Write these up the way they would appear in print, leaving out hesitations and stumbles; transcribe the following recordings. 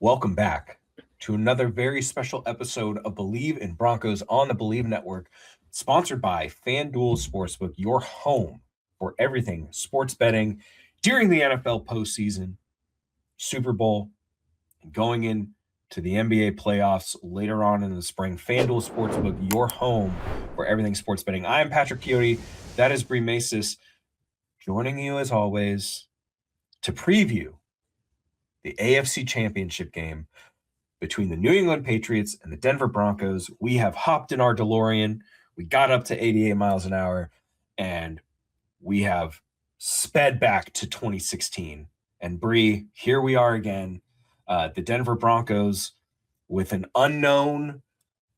Welcome back to another very special episode of Believe in Broncos on the Believe Network, sponsored by FanDuel Sportsbook, your home for everything sports betting during the NFL postseason, Super Bowl, and going into the NBA playoffs later on in the spring. FanDuel Sportsbook, your home for everything sports betting. I am Patrick Chiotti. That is Bree Macis, joining you as always to preview the AFC Championship game between the New England Patriots and the Denver Broncos. We have hopped in our DeLorean. We got up to 88 miles an hour, and we have sped back to 2016. And Bree, here we are again. The Denver Broncos with an unknown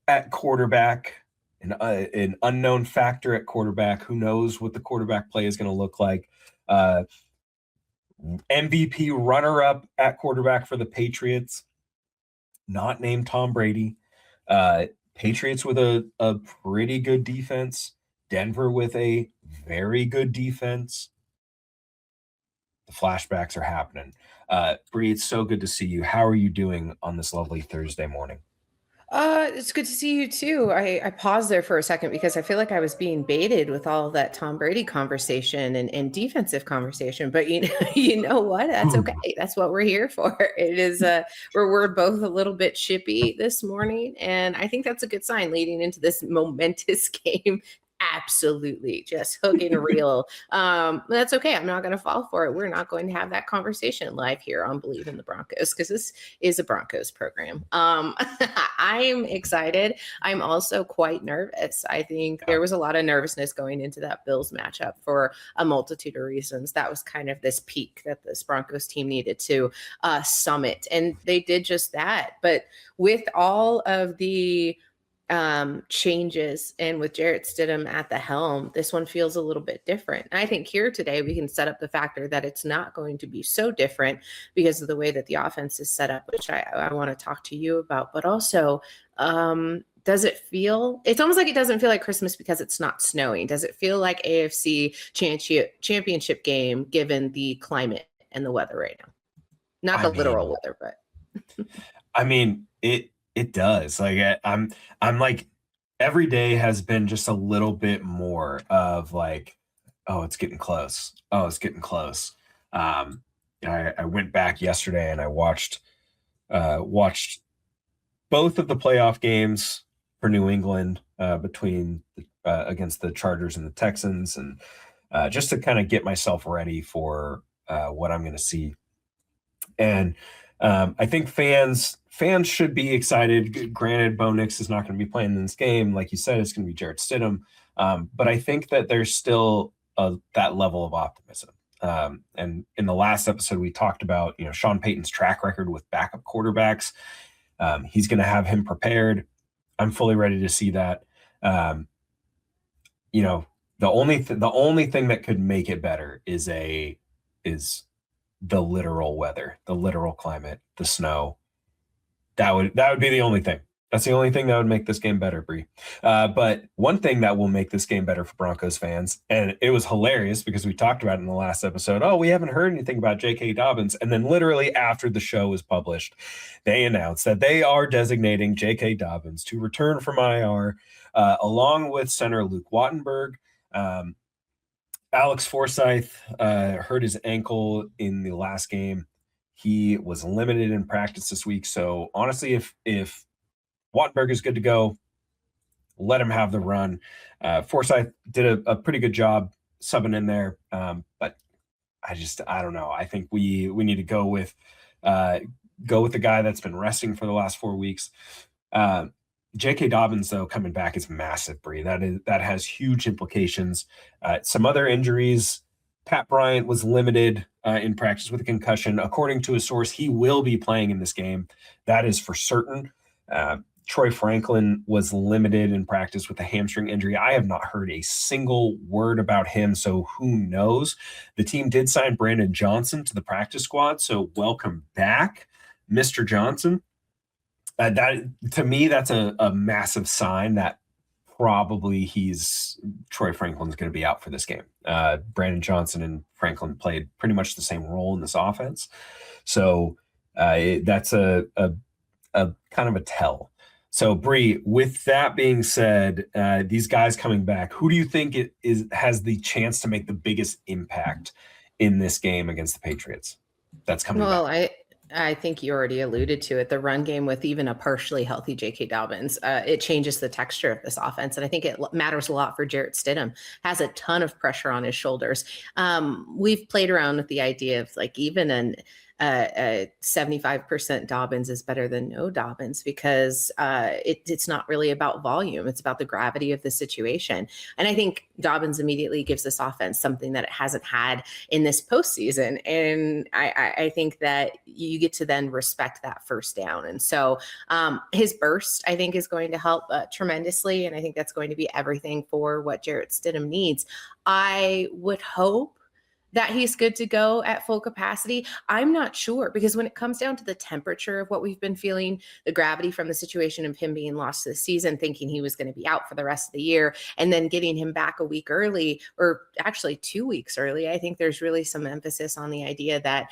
at quarterback, an unknown factor at quarterback. Who knows what the quarterback play is going to look like? MVP runner-up at quarterback for the Patriots, not named Tom Brady. Patriots with a pretty good defense. Denver with a very good defense. The flashbacks are happening. Bree, it's so good to see you. How are you doing on this lovely Thursday morning? It's good to see you too. I paused there for a second because I feel like I was being baited with all of that Tom Brady conversation and defensive conversation. But you know what? That's okay. That's what we're here for. It is we're both a little bit chippy this morning, and I think that's a good sign leading into this momentous game. Absolutely, just hook and reel. That's okay. I'm not going to fall for it. We're not going to have that conversation live here on Believe in the Broncos because this is a Broncos program. I'm excited. I'm also quite nervous. I think there was a lot of nervousness going into that Bills matchup for a multitude of reasons. That was kind of this peak that this Broncos team needed to summit, and they did just that. But with all of the changes and with Jarrett Stidham at the helm, this one feels a little bit different. And I think here today we can set up the factor that it's not going to be so different because of the way that the offense is set up, which I want to talk to you about. But also, does it feel, it's almost like it doesn't feel like Christmas because it's not snowing. Does it feel like AFC championship game given the climate and the weather right now? Not the literal weather, but I mean, it does. Like I'm like, every day has been just a little bit more of like, oh, it's getting close. Oh, it's getting close. I went back yesterday and I watched both of the playoff games for New England between against the Chargers and the Texans, and just to kind of get myself ready for what I'm going to see. And I think fans should be excited. Granted, Bo Nix is not going to be playing in this game. Like you said, it's going to be Jarrett Stidham. But I think that there's still that level of optimism. And in the last episode, we talked about, Sean Payton's track record with backup quarterbacks. He's going to have him prepared. I'm fully ready to see that. The only thing that could make it better is the literal weather, the literal climate, the snow. That would be the only thing. That's the only thing that would make this game better, Bree. But one thing that will make this game better for Broncos fans, and it was hilarious because we talked about it in the last episode. Oh, we haven't heard anything about J.K. Dobbins. And then literally after the show was published, they announced that they are designating J.K. Dobbins to return from IR along with center Luke Wattenberg. Alex Forsythe hurt his ankle in the last game. He was limited in practice this week. So honestly, if Wattenberg is good to go, let him have the run. Forsythe did a pretty good job subbing in there. But I don't know. I think we need to go with the guy that's been resting for the last 4 weeks. J.K. Dobbins, though, coming back is massive, Bree. That has huge implications. Some other injuries. Pat Bryant was limited in practice with a concussion. According to a source, he will be playing in this game. That is for certain. Troy Franklin was limited in practice with a hamstring injury. I have not heard a single word about him, so who knows? The team did sign Brandon Johnson to the practice squad, so welcome back, Mr. Johnson. That to me, that's a massive sign that probably Troy Franklin's going to be out for this game. Brandon Johnson and Franklin played pretty much the same role in this offense. So That's a kind of a tell. So, Bree, with that being said, these guys coming back, who do you think has the chance to make the biggest impact in this game against the Patriots? That's coming Well, back. I think you already alluded to it. The run game with even a partially healthy J.K. Dobbins, it changes the texture of this offense, and I think it matters a lot for Jarrett Stidham. Has a ton of pressure on his shoulders. We've played around with the idea of like even a 75% Dobbins is better than no Dobbins because it's not really about volume. It's about the gravity of the situation. And I think Dobbins immediately gives this offense something that it hasn't had in this postseason. And I think that you get to then respect that first down. And so his burst, I think, is going to help tremendously. And I think that's going to be everything for what Jarrett Stidham needs. I would hope that he's good to go at full capacity. I'm not sure because when it comes down to the temperature of what we've been feeling, the gravity from the situation of him being lost this season, thinking he was going to be out for the rest of the year, and then getting him back a week early, or actually 2 weeks early, I think there's really some emphasis on the idea that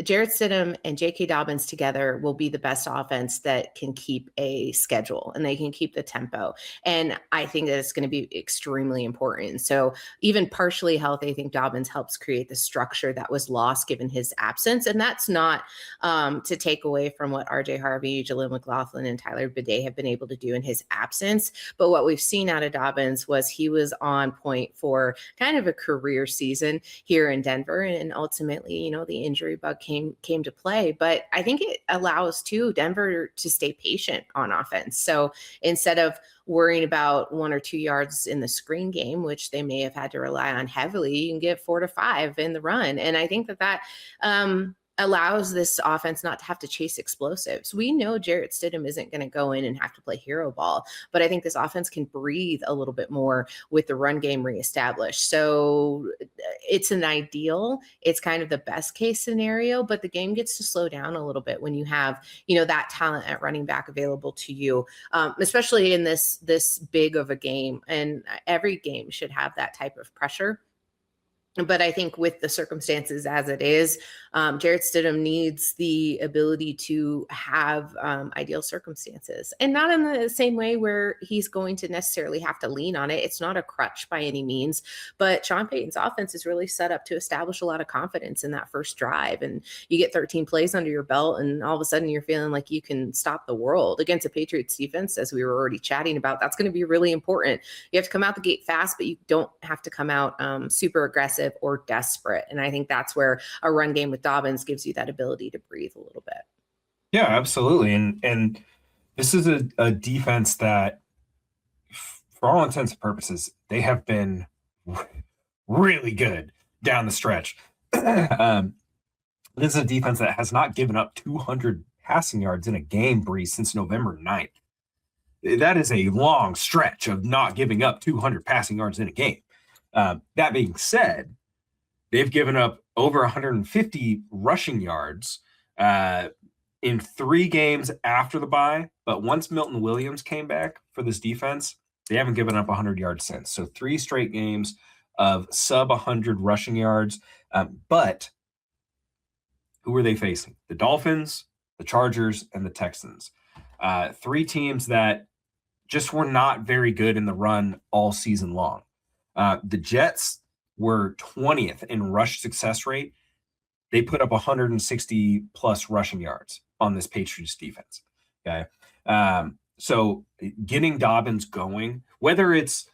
Jarrett Stidham and J.K. Dobbins together will be the best offense that can keep a schedule and they can keep the tempo. And I think that it's going to be extremely important. So even partially healthy, I think Dobbins helps create the structure that was lost given his absence. And that's not to take away from what RJ Harvey, Jaleel McLaughlin, and Tyler Bidet have been able to do in his absence. But what we've seen out of Dobbins was he was on point for kind of a career season here in Denver. And ultimately, the injury bug came to play, but I think it allows too Denver to stay patient on offense. So instead of worrying about 1 or 2 yards in the screen game, which they may have had to rely on heavily, you can get 4 to 5 in the run. And I think that allows this offense not to have to chase explosives. We know Jarrett Stidham isn't going to go in and have to play hero ball, but I think this offense can breathe a little bit more with the run game reestablished. So it's an ideal. It's kind of the best case scenario, but the game gets to slow down a little bit when you have, that talent at running back available to you, especially in this big of a game. And every game should have that type of pressure. But I think with the circumstances as it is, Jarrett Stidham needs the ability to have ideal circumstances, and not in the same way where he's going to necessarily have to lean on it. It's not a crutch by any means, but Sean Payton's offense is really set up to establish a lot of confidence in that first drive. And you get 13 plays under your belt, and all of a sudden you're feeling like you can stop the world against a Patriots defense, as we were already chatting about. That's going to be really important. You have to come out the gate fast, but you don't have to come out super aggressive or desperate. And I think that's where a run game with Dobbins gives you that ability to breathe a little bit. Yeah, absolutely. And this is a defense that, for all intents and purposes, they have been really good down the stretch. This is a defense that has not given up 200 passing yards in a game, Bree, since November 9th. That is a long stretch of not giving up 200 passing yards in a game. That being said, they've given up over 150 rushing yards in 3 games after the bye. But once Milton Williams came back for this defense, they haven't given up 100 yards since. So 3 straight games of sub 100 rushing yards. But who are they facing? The Dolphins, the Chargers, and the Texans. 3 teams that just were not very good in the run all season long. The Jets were 20th in rush success rate. They put up 160 plus rushing yards on this Patriots defense. Okay. So getting Dobbins going, whether it's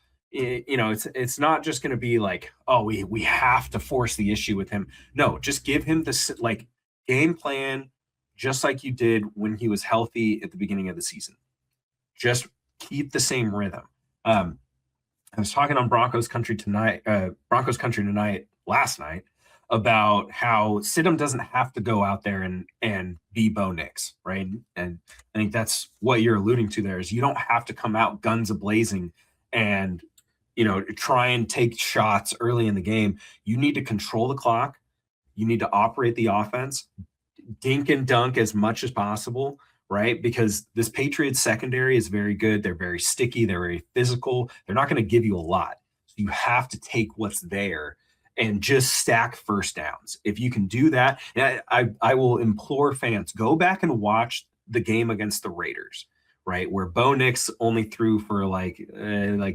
not just going to be like, oh, we have to force the issue with him. No, just give him this game plan, just like you did when he was healthy at the beginning of the season. Just keep the same rhythm. I was talking on Broncos Country tonight last night about how Stidham doesn't have to go out there and be Bo Nix, right? And I think that's what you're alluding to there is you don't have to come out guns a-blazing and, try and take shots early in the game. You need to control the clock. You need to operate the offense, dink and dunk as much as possible, right? Because this Patriots secondary is very good. They're very sticky. They're very physical. They're not going to give you a lot. So you have to take what's there and just stack first downs. If you can do that, I will implore fans, go back and watch the game against the Raiders, right? Where Bo Nix only threw for like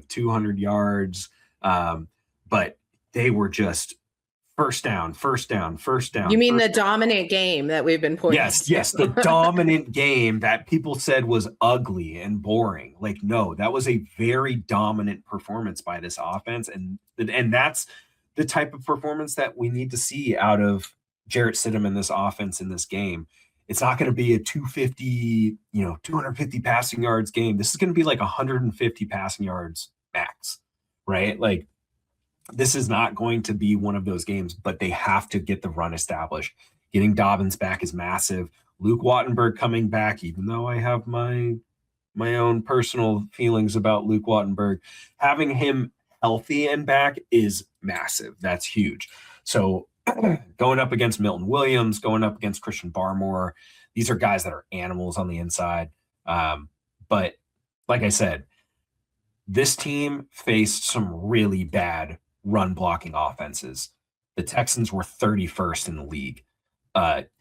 200 yards. But they were just first down, first down, first down. You mean the dominant game that we've been pointing to? Yes, the dominant game that people said was ugly and boring. Like, no, that was a very dominant performance by this offense. And that's the type of performance that we need to see out of Jarrett Stidham in this offense in this game. It's not going to be a 250 passing yards game. This is going to be like 150 passing yards max, right? Like, this is not going to be one of those games, but they have to get the run established. Getting Dobbins back is massive. Luke Wattenberg coming back, even though I have my own personal feelings about Luke Wattenberg, having him healthy and back is massive. That's huge. So going up against Milton Williams, going up against Christian Barmore, these are guys that are animals on the inside. But like I said, this team faced some really bad run blocking offenses. The Texans were 31st in the league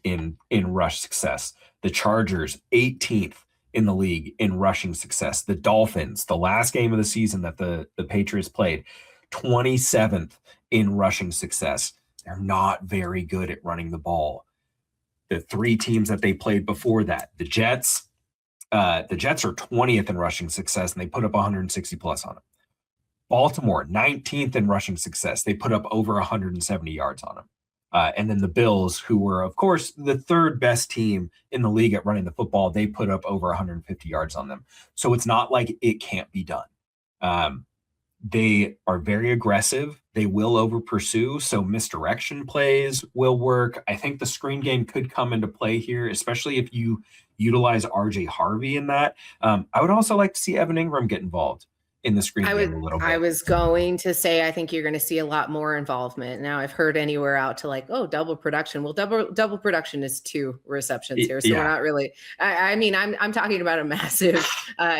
in rush success. The Chargers 18th in the league in rushing success. The Dolphins, the last game of the season that the Patriots played, 27th in rushing success. They're not very good at running the ball. The three teams that they played before that, the Jets are 20th in rushing success, and they put up 160 plus on them. Baltimore, 19th in rushing success. They put up over 170 yards on them. And then the Bills, who were, of course, the third best team in the league at running the football, they put up over 150 yards on them. So it's not like it can't be done. They are very aggressive. They will over pursue. So misdirection plays will work. I think the screen game could come into play here, especially if you utilize RJ Harvey in that. I would also like to see Evan Ingram get involved in the screen game a little bit. I was going to say, I think you're going to see a lot more involvement. Now I've heard anywhere out to like, oh, double production. Well, double production is 2 receptions here. So we're not really, I mean, I'm talking about a massive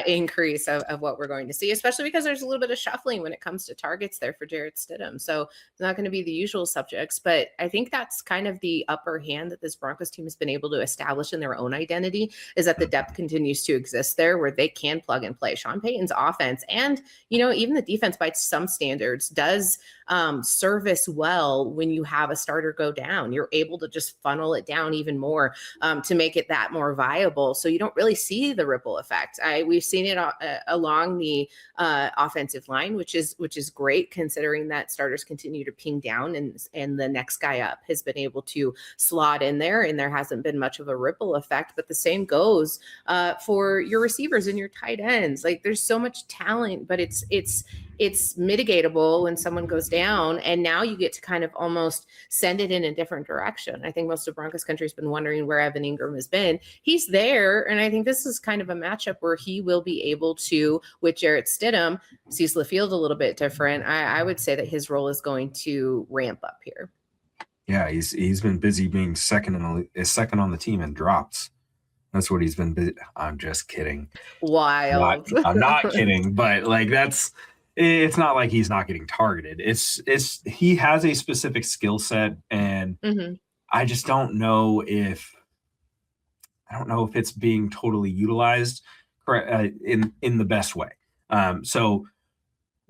increase of what we're going to see, especially because there's a little bit of shuffling when it comes to targets there for Jarrett Stidham. So it's not going to be the usual subjects, but I think that's kind of the upper hand that this Broncos team has been able to establish in their own identity, is that the depth continues to exist there where they can plug and play. Sean Payton's offense and, you know, even the defense by some standards does service well when you have a starter go down. You're able to just funnel it down even more to make it that more viable. So you don't really see the ripple effect. We've seen it along the offensive line, which is great considering that starters continue to ping down and the next guy up has been able to slot in there, and there hasn't been much of a ripple effect. But the same goes for your receivers and your tight ends. Like, there's so much talent, but it's mitigatable when someone goes down, and now you get to kind of almost send it in a different direction. I think most of Broncos country has been wondering where Evan Ingram has been. He's there, and I think this is kind of a matchup where he will be able to, with Jarrett Stidham, sees the field a little bit different. I would say that his role is going to ramp up here. Yeah, he's been busy being second on the team in drops. That's what he's been busy. I'm just kidding. Wild. I'm not kidding, but like it's not like he's not getting targeted. It's he has a specific skill set, and I just don't know if it's being totally utilized in the best way. So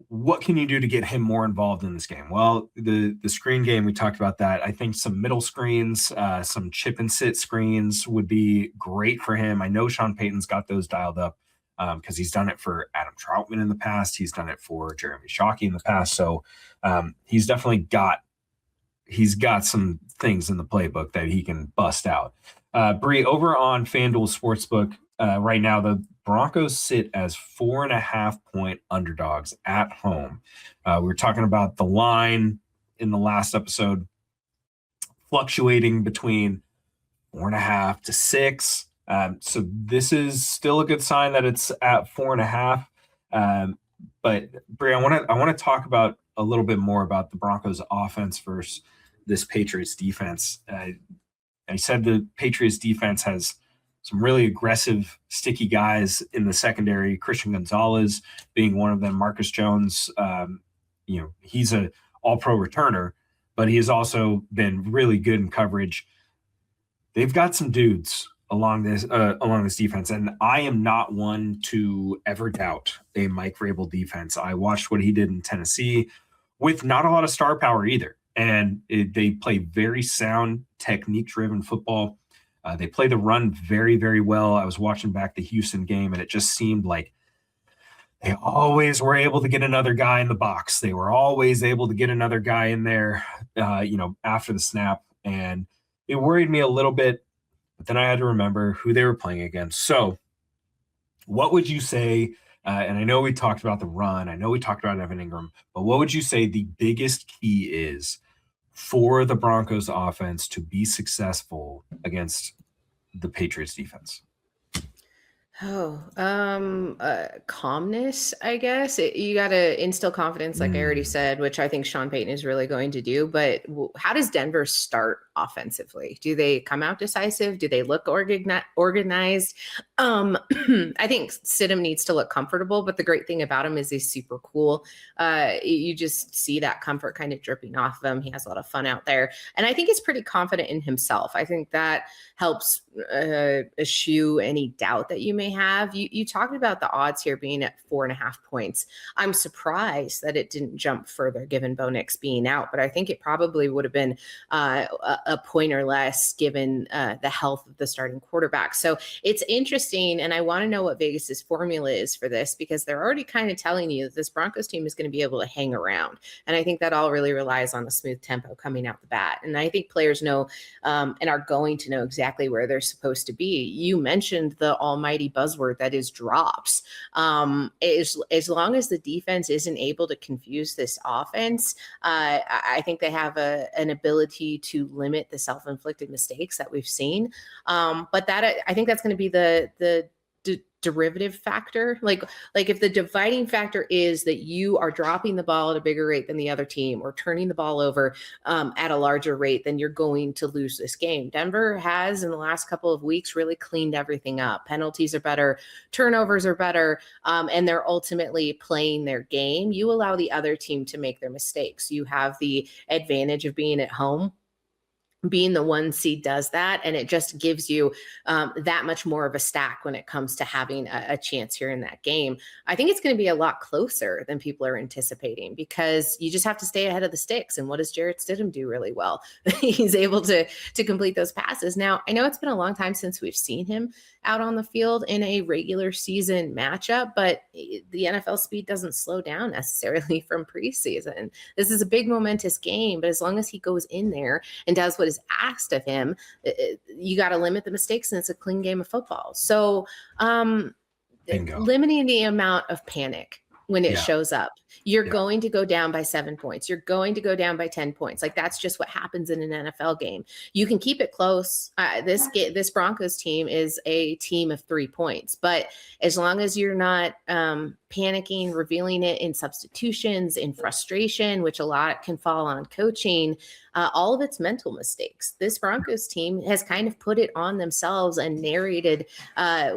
what can you do to get him more involved in this game? Well, the screen game, we talked about that. I think some middle screens, some chip and sit screens would be great for him. I know Sean Payton's got those dialed up because he's done it for Adam Troutman in the past. He's done it for Jeremy Shockey in the past. So he's definitely got some things in the playbook that he can bust out. Bree, over on FanDuel Sportsbook, right now, the Broncos sit as 4.5-point underdogs at home. We were talking about the line in the last episode, fluctuating between 4.5 to 6. So this is still a good sign that it's at 4.5. But Bree, I want to talk about a little bit more about the Broncos offense versus this Patriots defense. I said the Patriots defense has some really aggressive, sticky guys in the secondary. Christian Gonzalez being one of them. Marcus Jones, he's a all-pro returner, but he has also been really good in coverage. They've got some dudes along this defense, and I am not one to ever doubt a Mike Vrabel defense. I watched what he did in Tennessee with not a lot of star power either, and they play very sound, technique-driven football. They play the run very, very well. I was watching back the Houston game, and it just seemed like they always were able to get another guy in the box. They were always able to get another guy in there, after the snap, and it worried me a little bit. But then I had to remember who they were playing against. So what would you say, and I know we talked about the run, I know we talked about Evan Ingram, but what would you say the biggest key is for the Broncos offense to be successful against the Patriots defense? Calmness, I guess. You got to instill confidence, like I already said, which I think Sean Payton is really going to do. But how does Denver start offensively? Do they come out decisive? Do they look organized? I think Stidham needs to look comfortable, but the great thing about him is he's super cool. You just see that comfort kind of dripping off of him. He has a lot of fun out there. And I think he's pretty confident in himself. I think that helps eschew any doubt that you may have. You talked about the odds here being at 4.5 points. I'm surprised that it didn't jump further given Bo Nix being out, but I think it probably would have been a point or less given the health of the starting quarterback. So it's interesting, and I want to know what Vegas's formula is for this, because they're already kind of telling you that this Broncos team is going to be able to hang around. And I think that all really relies on a smooth tempo coming out the bat. And I think players know and are going to know exactly where they're supposed to be. You mentioned the almighty buzzword that is drops. As long as the defense isn't able to confuse this offense, I think they have an ability to limit the self-inflicted mistakes that we've seen. But that I think that's going to be the derivative factor. Like if the dividing factor is that you are dropping the ball at a bigger rate than the other team or turning the ball over at a larger rate, then you're going to lose this game. Denver has in the last couple of weeks really cleaned everything up. Penalties are better, turnovers are better, and they're ultimately playing their game. You allow the other team to make their mistakes. You have the advantage of being at home. Being the 1 seed does that, and it just gives you that much more of a stack when it comes to having a chance here in that game. I think it's going to be a lot closer than people are anticipating, because you just have to stay ahead of the sticks. And what does Jarrett Stidham do really well? He's able to complete those passes. Now, I know it's been a long time since we've seen him out on the field in a regular season matchup, but the NFL speed doesn't slow down necessarily from preseason. This is a big momentous game, but as long as he goes in there and does what is asked of him, you got to limit the mistakes, and it's a clean game of football. So limiting the amount of panic when it shows up. You're going to go down by 7 points. You're going to go down by 10 points. Like, that's just what happens in an NFL game. You can keep it close. This Broncos team is a team of 3 points, but as long as you're not panicking, revealing it in substitutions, in frustration, which a lot can fall on coaching, all of its mental mistakes. This Broncos team has kind of put it on themselves and narrated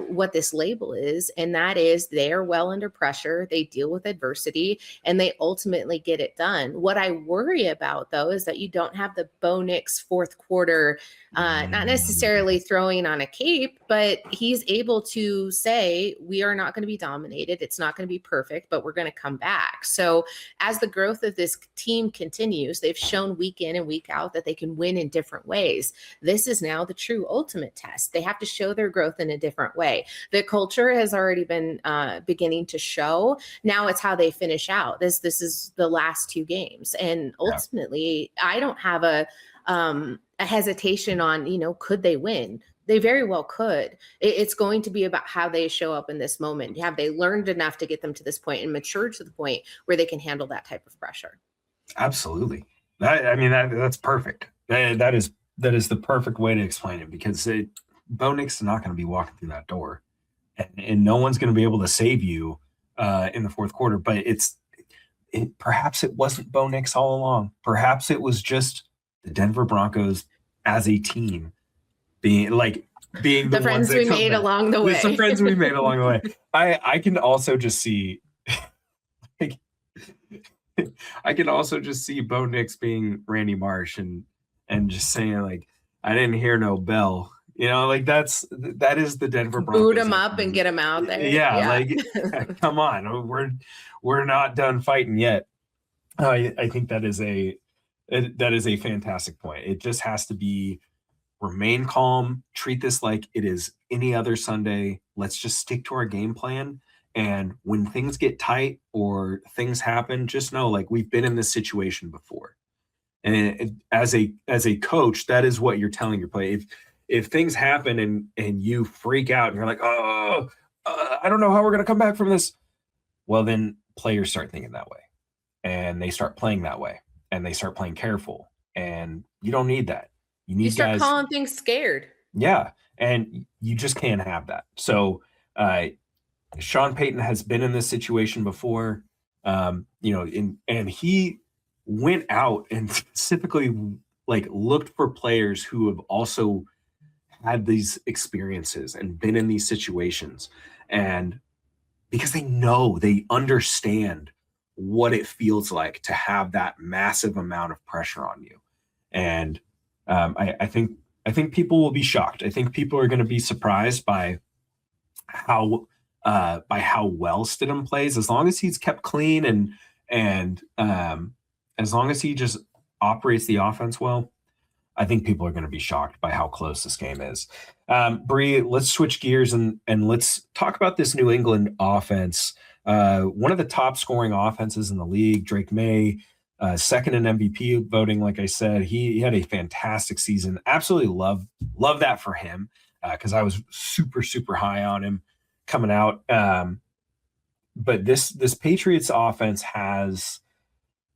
what this label is, and that is they are well under pressure. They deal with adversity, and they ultimately get it done. What I worry about, though, is that you don't have the Bo Nix fourth quarter, not necessarily throwing on a cape, but he's able to say, we are not going to be dominated. It's not going to be perfect, but we're going to come back. So as the growth of this team continues, they've shown week in and week out that they can win in different ways. This is now the true ultimate test. They have to show their growth in a different way. The culture has already been beginning to show. Now it's how they finish out. This is the last 2 games. And ultimately, I don't have a hesitation on, could they win? They very well could. It's going to be about how they show up in this moment. Have they learned enough to get them to this point and matured to the point where they can handle that type of pressure? Absolutely. That's perfect. That is the perfect way to explain it, because Bo Nix is not going to be walking through that door, and no one's going to be able to save you in the fourth quarter. But perhaps it wasn't Bo Nix all along. Perhaps it was just the Denver Broncos as a team being the friends we made along the way. Some friends we made along the way. I can also just see I can also just see Bo Nix being Randy Marsh and just saying like, I didn't hear no bell. Like that is the Denver Broncos. Boot him up and get him out there. Yeah, like come on, we're not done fighting yet. I think that is a fantastic point. It just has to be remain calm, treat this like it is any other Sunday. Let's just stick to our game plan. And when things get tight or things happen, just know like we've been in this situation before. And as a coach, that is what you're telling your play. If things happen and you freak out and you're like, I don't know how we're going to come back from this. Well, then players start thinking that way and they start playing that way and they start playing careful, and you don't need that. You start calling things scared. Yeah. And you just can't have that. So, Sean Payton has been in this situation before, and he went out and specifically like looked for players who have also had these experiences and been in these situations, and because they understand what it feels like to have that massive amount of pressure on you. And I think people will be shocked. I think people are going to be surprised by how well Stidham plays, as long as he's kept clean and as long as he just operates the offense well. I think people are going to be shocked by how close this game is. Bree, let's switch gears and let's talk about this New England offense. One of the top scoring offenses in the league. Drake May, second in MVP voting. Like I said, he had a fantastic season. Absolutely love that for him, because I was super, super high on him coming out. But this Patriots offense has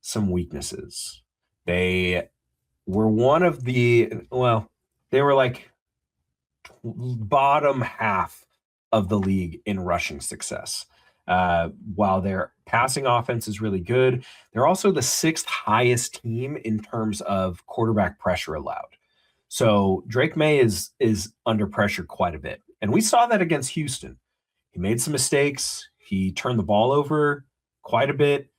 some weaknesses. They were they were like bottom half of the league in rushing success. While their passing offense is really good, they're also the sixth highest team in terms of quarterback pressure allowed. So Drake May is under pressure quite a bit. And we saw that against Houston. He made some mistakes. He turned the ball over quite a bit.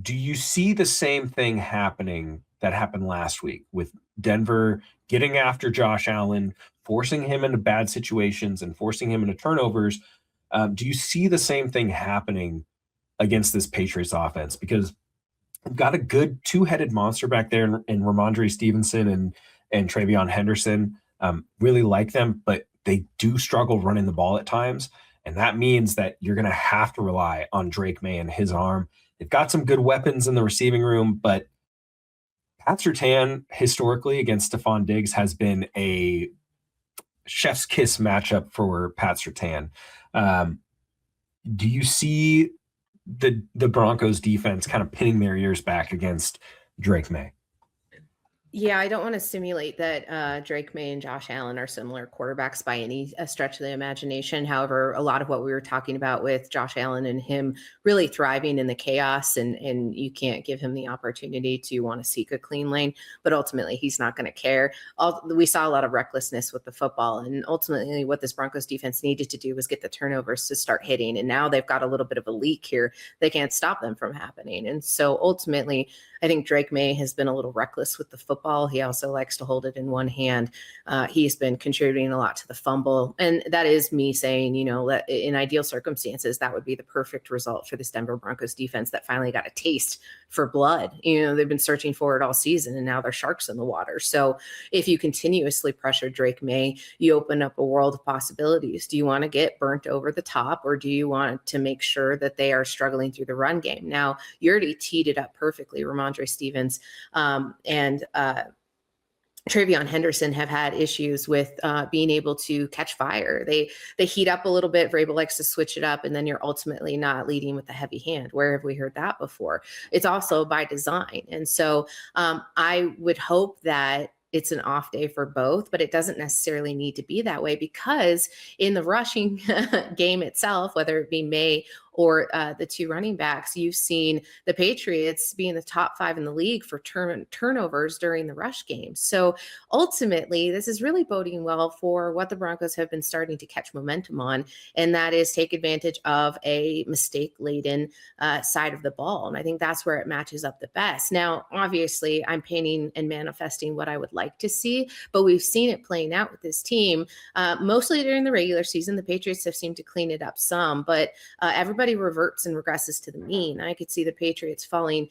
Do you see the same thing happening that happened last week with Denver getting after Josh Allen, forcing him into bad situations and forcing him into turnovers? Do you see the same thing happening against this Patriots offense? Because we've got a good two-headed monster back there in Ramondre Stevenson and Travion Henderson. Really like them, but they do struggle running the ball at times. And that means that you're going to have to rely on Drake May and his arm. They've got some good weapons in the receiving room, but Pat Surtain historically against Stephon Diggs has been a chef's kiss matchup for Pat Surtain. Do you see the Broncos defense kind of pinning their ears back against Drake May? Yeah, I don't want to simulate that Drake May and Josh Allen are similar quarterbacks by any stretch of the imagination. However, a lot of what we were talking about with Josh Allen and him really thriving in the chaos, and you can't give him the opportunity to want to seek a clean lane, but ultimately he's not going to care. We saw a lot of recklessness with the football, and ultimately what this Broncos defense needed to do was get the turnovers to start hitting, and now they've got a little bit of a leak here. They can't stop them from happening. And so ultimately, I think Drake May has been a little reckless with the football. He also likes to hold it in one hand. He's been contributing a lot to the fumble. And that is me saying, that in ideal circumstances, that would be the perfect result for this Denver Broncos defense that finally got a taste for blood. They've been searching for it all season, and now they're sharks in the water. So if you continuously pressure Drake May, you open up a world of possibilities. Do you want to get burnt over the top, or do you want to make sure that they are struggling through the run game? Now, you already teed it up perfectly. Ramondre Stevens and Travion Henderson have had issues with being able to catch fire. They heat up a little bit. Vrabel likes to switch it up, and then you're ultimately not leading with a heavy hand. Where have we heard that before? It's also by design. And so I would hope that it's an off day for both, but it doesn't necessarily need to be that way, because in the rushing game itself, whether it be May or the two running backs. You've seen the Patriots being the top 5 in the league for turnovers during the rush game. So ultimately, this is really boding well for what the Broncos have been starting to catch momentum on, and that is take advantage of a mistake-laden side of the ball. And I think that's where it matches up the best. Now, obviously, I'm painting and manifesting what I would like to see, but we've seen it playing out with this team. Mostly during the regular season, the Patriots have seemed to clean it up some, but everybody reverts and regresses to the mean. I could see the Patriots falling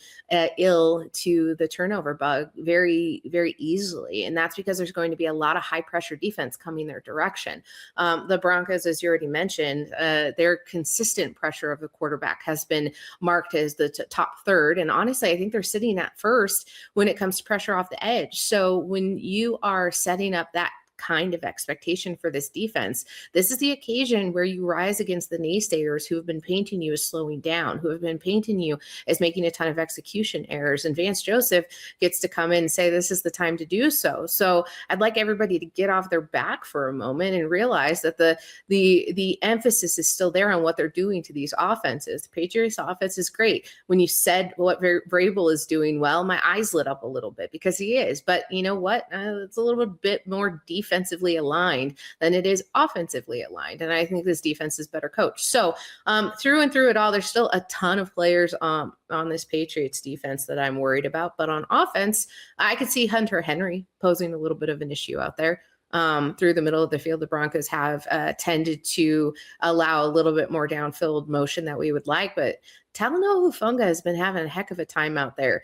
ill to the turnover bug very, very easily. And that's because there's going to be a lot of high pressure defense coming their direction. The Broncos, as you already mentioned, their consistent pressure of the quarterback has been marked as the top third. And honestly, I think they're sitting at first when it comes to pressure off the edge. So when you are setting up that kind of expectation for this defense, this is the occasion where you rise against the naysayers who have been painting you as slowing down, who have been painting you as making a ton of execution errors. And Vance Joseph gets to come in and say, this is the time to do so. So I'd like everybody to get off their back for a moment and realize that the emphasis is still there on what they're doing to these offenses. The Patriots offense is great. When you said what Vrabel is doing well, my eyes lit up a little bit because he is. But you know what? It's a little bit more defensively aligned than it is offensively aligned. And I think this defense is better coached. So through and through it all, there's still a ton of players on this Patriots defense that I'm worried about. But on offense, I could see Hunter Henry posing a little bit of an issue out there. Through the middle of the field, the Broncos have tended to allow a little bit more downfield motion that we would like, but Talanoa Hufanga has been having a heck of a time out there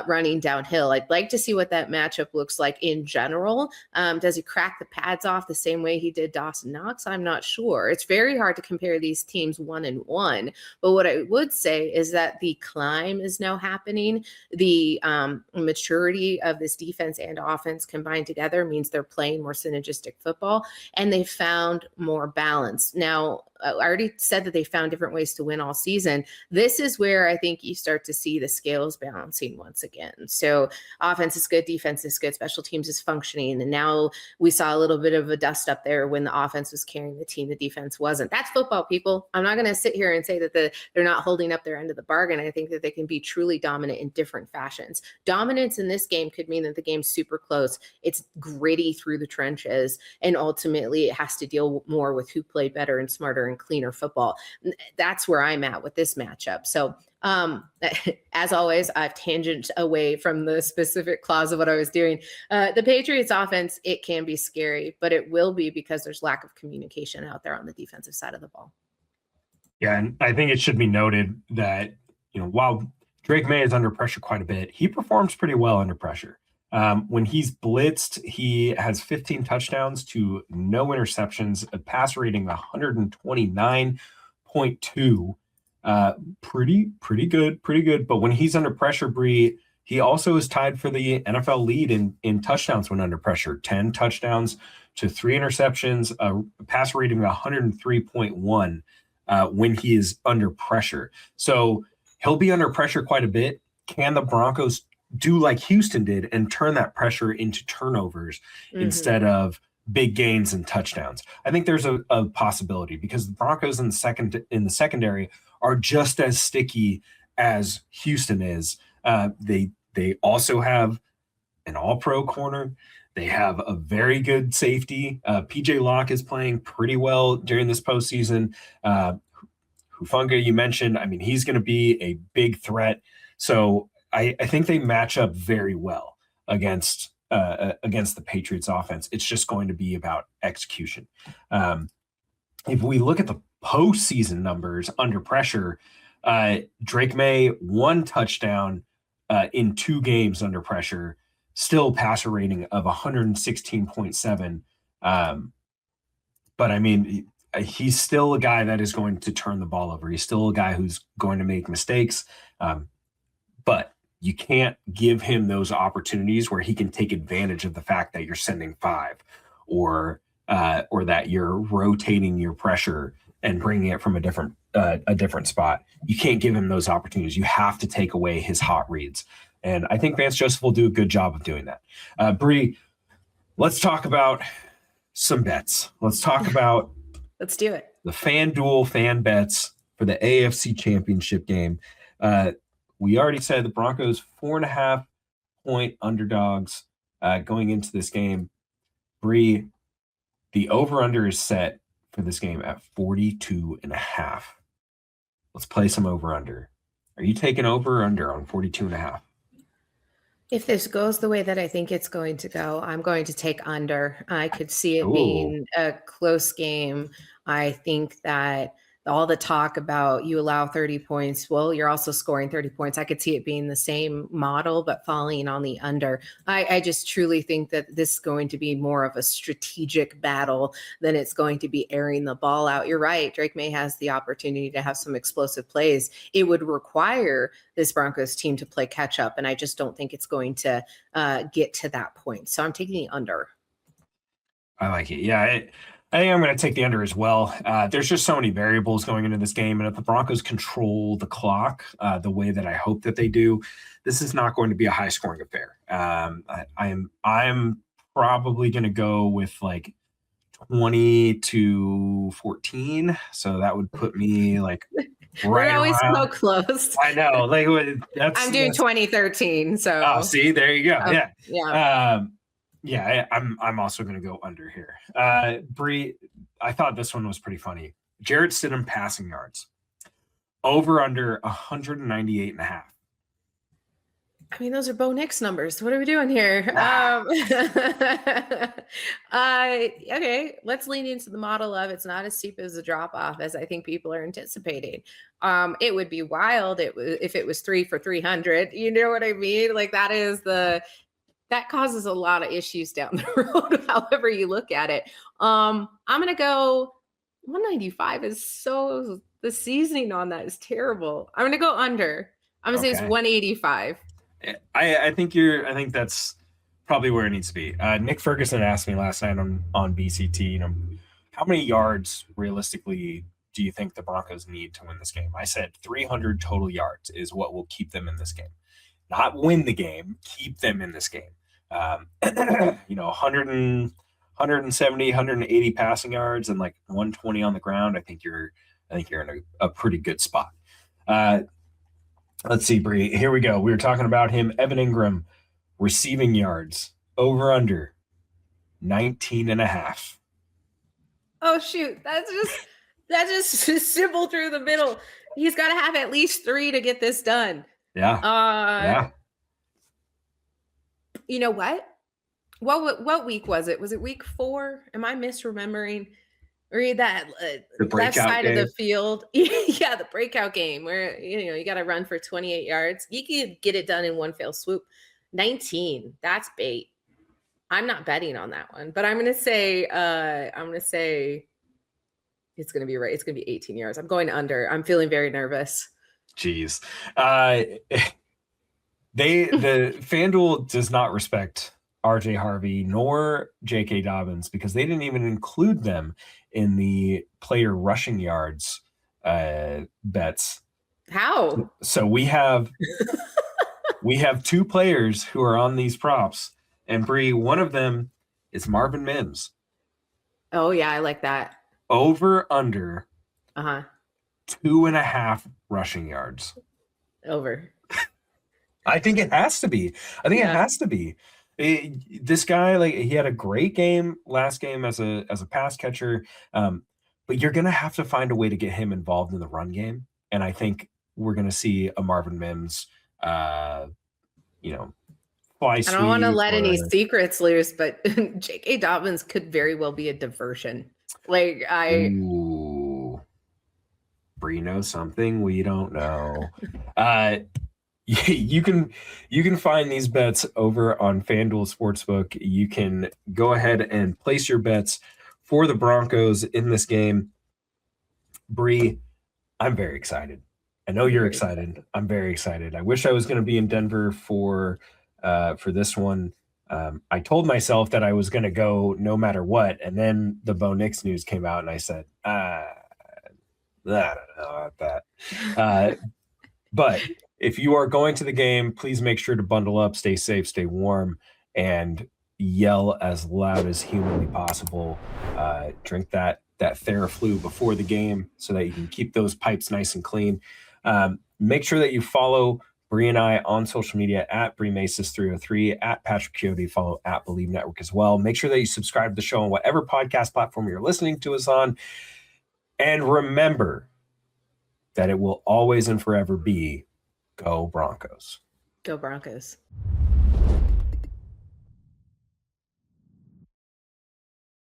running downhill. I'd like to see what that matchup looks like in general. Does he crack the pads off the same way he did Dawson Knox? I'm not sure. It's very hard to compare these teams 1-1. But what I would say is that the climb is now happening. The maturity of this defense and offense combined together means they're playing more synergistic football, and they found more balance. Now, I already said that they found different ways to win all season. This is where I think you start to see the scales balancing once again. So offense is good, defense is good, special teams is functioning. And now we saw a little bit of a dust up there when the offense was carrying the team, the defense wasn't. That's football, people. I'm not going to sit here and say that they're not holding up their end of the bargain. I think that they can be truly dominant in different fashions. Dominance in this game could mean that the game's super close. It's gritty through the trenches. And ultimately it has to deal more with who played better and smarter and cleaner football. That's where I'm at with this matchup. So as always, I've tangent away from the specific clause of what I was doing. The Patriots offense, it can be scary, but it will be because there's lack of communication out there on the defensive side of the ball. Yeah, and I think it should be noted that, while Drake May is under pressure quite a bit, he performs pretty well under pressure. When he's blitzed, he has 15 touchdowns to no interceptions, a passer rating of 129.2. Pretty good. But when he's under pressure, Bree, he also is tied for the NFL lead in touchdowns when under pressure. 10 touchdowns to 3 interceptions, a passer rating of 103.1 when he is under pressure. So he'll be under pressure quite a bit. Can the Broncos do like Houston did and turn that pressure into turnovers instead of big gains and touchdowns? I think there's a possibility because the Broncos in the secondary are just as sticky as Houston is. They also have an all-pro corner. They have a very good safety. PJ Locke is playing pretty well during this postseason. Hufanga, you mentioned, he's going to be a big threat. So I think they match up very well against the Patriots offense. It's just going to be about execution. If we look at the postseason numbers under pressure, Drake May 1 touchdown in 2 games under pressure, still passer rating of 116.7. But he's still a guy that is going to turn the ball over. He's still a guy who's going to make mistakes. But you can't give him those opportunities where he can take advantage of the fact that you're sending 5 or that you're rotating your pressure and bringing it from a different spot. You can't give him those opportunities. You have to take away his hot reads. And I think Vance Joseph will do a good job of doing that. Bree, let's talk about some bets. Let's talk about Let's do it. The FanDuel Fan Bets for the AFC Championship game. We already said the Broncos 4.5-point underdogs going into this game. Bree, the over-under is set for this game at 42.5. Let's play some over-under. Are you taking over or under on 42.5? If this goes the way that I think it's going to go, I'm going to take under. I could see it being a close game. I think that all the talk about you allow 30 points, well, you're also scoring 30 points. I could see it being the same model, but falling on the under. I just truly think that this is going to be more of a strategic battle than it's going to be airing the ball out. You're right. Drake May has the opportunity to have some explosive plays. It would require this Broncos team to play catch up, and I just don't think it's going to get to that point. So I'm taking the under. I like it. Yeah, I think I'm going to take the under as well. There's just so many variables going into this game, and if the Broncos control the clock the way that I hope that they do, this is not going to be a high-scoring affair. I'm probably going to go with like 20-14, so that would put me like right. We're always around. so close. I know, like I'm doing 2013. So see, there you go. Yeah. Yeah, I'm also going to go under here. Bree, I thought this one was pretty funny. Jarrett Stidham passing yards. Over under 198.5. I mean, those are Bo Nix numbers. What are we doing here? Okay, let's lean into the model of it's not as steep as a drop off as I think people are anticipating. It would be wild if it was 3 for 300. You know what I mean? Like that causes a lot of issues down the road, however you look at it. I'm going to go 195 is so, the seasoning on that is terrible. I'm going to go under. I'm going to say it's 185. I think that's probably where it needs to be. Nick Ferguson asked me last night on BCT, how many yards realistically do you think the Broncos need to win this game? I said 300 total yards is what will keep them in this game. Not win the game, keep them in this game. 170, 180 passing yards and like 120 on the ground. I think you're in a pretty good spot. Let's see, Bree. Here we go. We were talking about him. Evan Ingram, receiving yards, over under 19.5. Oh shoot. That just simple through the middle. He's got to have at least 3 to get this done. Yeah. Yeah. You know what? What week was it? Was it week 4? Am I misremembering? Read that left side game of the field. Yeah, the breakout game where you got to run for 28 yards. You can get it done in one fell swoop. 19. That's bait. I'm not betting on that one, but I'm gonna say it's gonna be right. It's gonna be 18 yards. I'm going under. I'm feeling very nervous. Jeez. The FanDuel does not respect RJ Harvey nor JK Dobbins because they didn't even include them in the player rushing yards bets. How? So we have 2 players who are on these props, and Bree, one of them is Marvin Mims. Oh yeah, I like that. Over under 2.5 rushing yards. Over. I think it has to be. It has to be. This guy, like, he had a great game last game as a pass catcher, but you're gonna have to find a way to get him involved in the run game, and I think we're gonna see a Marvin Mims, fly. I don't want to let any secrets loose, but J.K. Dobbins could very well be a diversion. Like Bree knows something we don't know. You can find these bets over on FanDuel Sportsbook. You can go ahead and place your bets for the Broncos in this game. Bree, I'm very excited. I know you're excited. I'm very excited. I wish I was going to be in Denver for this one. I told myself that I was going to go no matter what, and then the Bo Nix news came out, and I said, I don't know about that. But if you are going to the game, please make sure to bundle up, stay safe, stay warm, and yell as loud as humanly possible. Drink that Theraflu before the game so that you can keep those pipes nice and clean. Make sure that you follow Bree and I on social media at BreeMasis303, at Patrick Coyote, follow at Believe Network as well. Make sure that you subscribe to the show on whatever podcast platform you're listening to us on. And remember that it will always and forever be Go Broncos. Go Broncos.